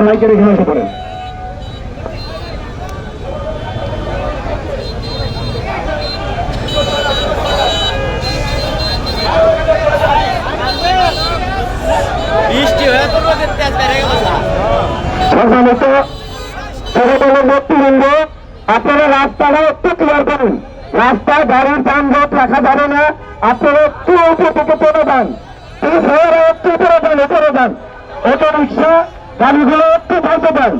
লাইকের এখানে এসে পড়েন। আপনারা রাস্তাটা একটু ক্লিয়ার করুন। রাস্তায় গাড়ির যানজট রাখা যাবে না। আপনারা একটু উপর থেকে চলে যান, একটু উপরে যান। অটো রিক্সা গাড়িগুলো একটু ভালতে যান।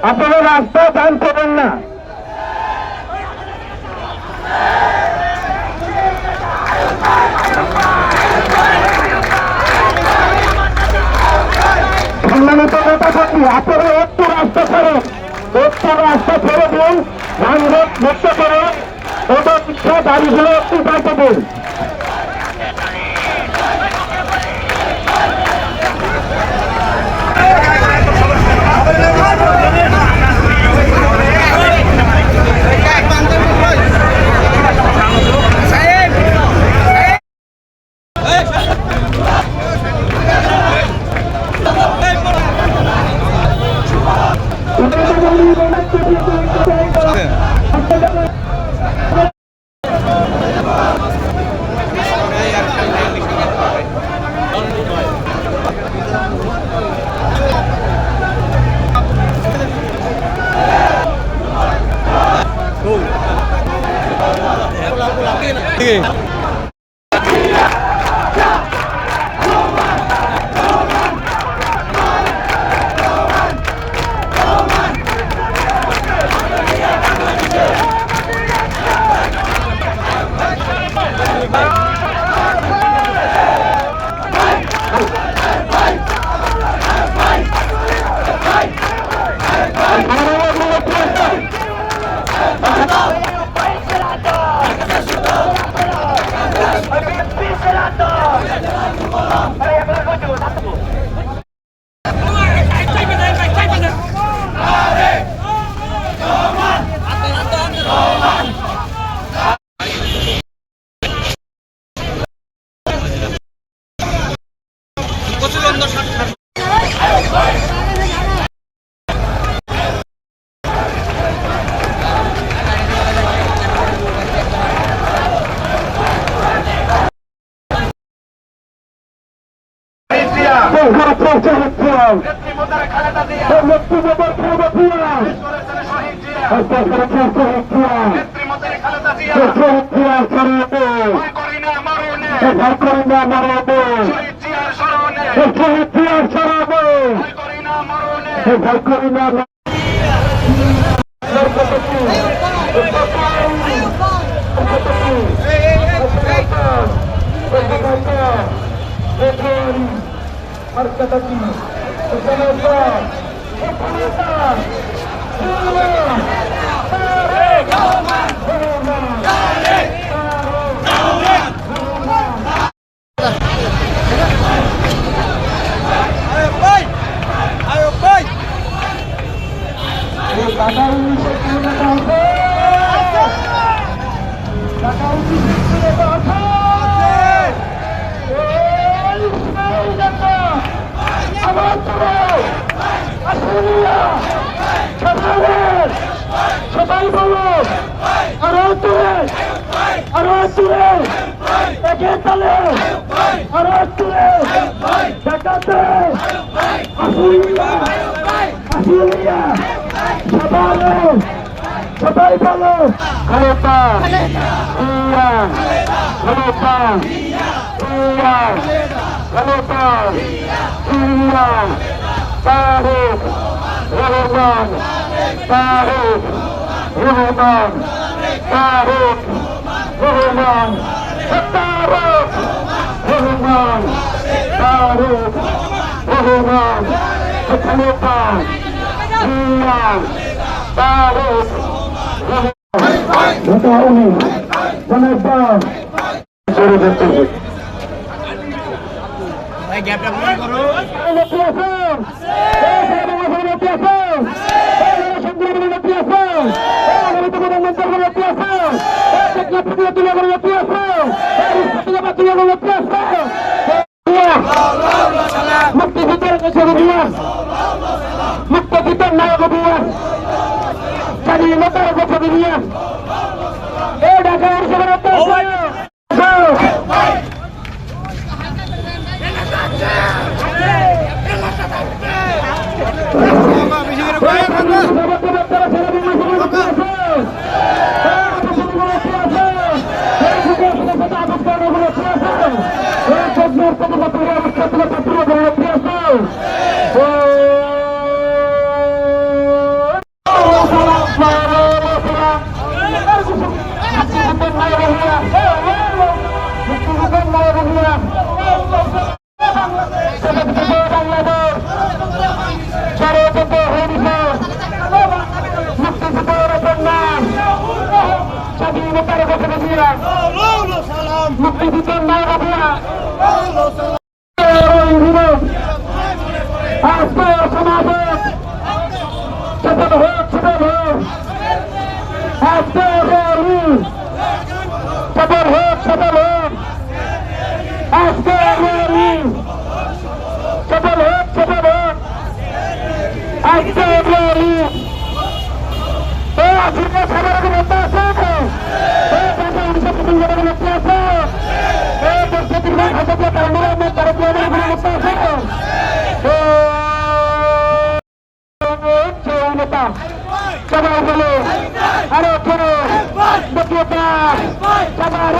আপনারা রাস্তায় যান করবেন না। সম্মানিত নেতা কর্মী, আপনারা একটু রাস্তা ছাড়ুন, একটু রাস্তা ছেড়ে দিন, যানজট মুক্ত করে অটো রিক্সা গাড়িগুলো একটু ভালতে দিন। সবাই বলো আরো তুলে একে তালে আরো তুলে দেখাতে আসিয়া সবাই বলো খালেদা জিয়া খালেদা জিয়া খালেদা জিয়া তারেক রহমান তারেক রহমান তারেক রহমান তারেক রহমান তারেক রহমান খালেদা জিয়া তারেক রহমান জনাব গ্যাপটা পূরণ করো মুক্তি অভিযান, মুক্তিযুদ্ধের নায়ক অভিযান, স্বাধীনতার গঠন অভিযান, এই ঢাকা মুক্তিযুদ্ধের নায়ক অভিযান, আজকে সমাজে সফল হোক, সফল হোক, আজকে সফল হোক, সফল হোক, আজকে সফল হোক, সফল হোক, আজকে সাধারণ নেতা আছে, সবাই বলে আরো করে সবার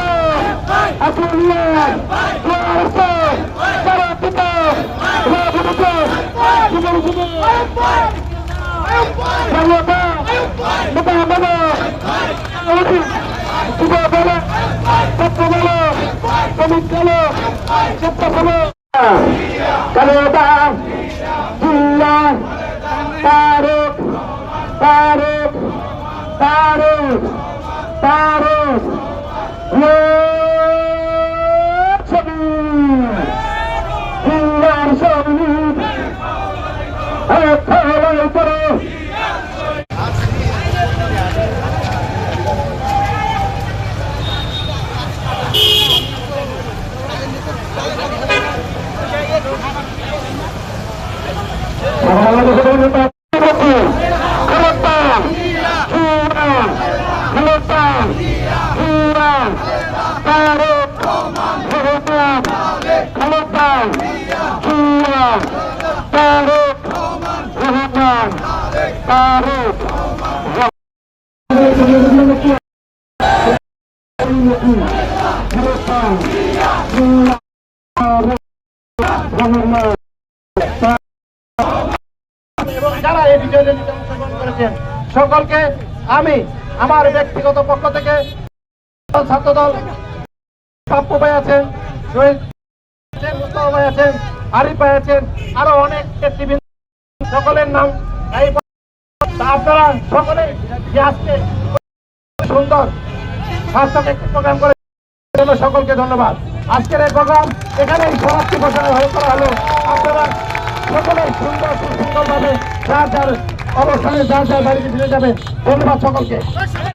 Tarek, Tarek, Tarek, যারা এই বিজয় র্যালিতে অংশগ্রহণ করেছেন সকলকে আমি আমার ব্যক্তিগত পক্ষ থেকে ছাত্রদল পাপ্পু ভাই আছেন, শহীদ মুস্তফা ভাই আছেন, আরিফ ভাই আছেন, আরো অনেক নেতৃবৃন্দ সকলের নাম আপনারা সকলে যে আজকে সুন্দর সার্থক একটি প্রোগ্রাম করে সকলকে ধন্যবাদ। আজকের এই প্রোগ্রাম এখানেই সমাপ্তি ঘোষণা করা হলো। আপনারা সকলে সুন্দরভাবে যার যার অবস্থানে যার যার বাড়িতে ফিরে যাবে। ধন্যবাদ সকলকে।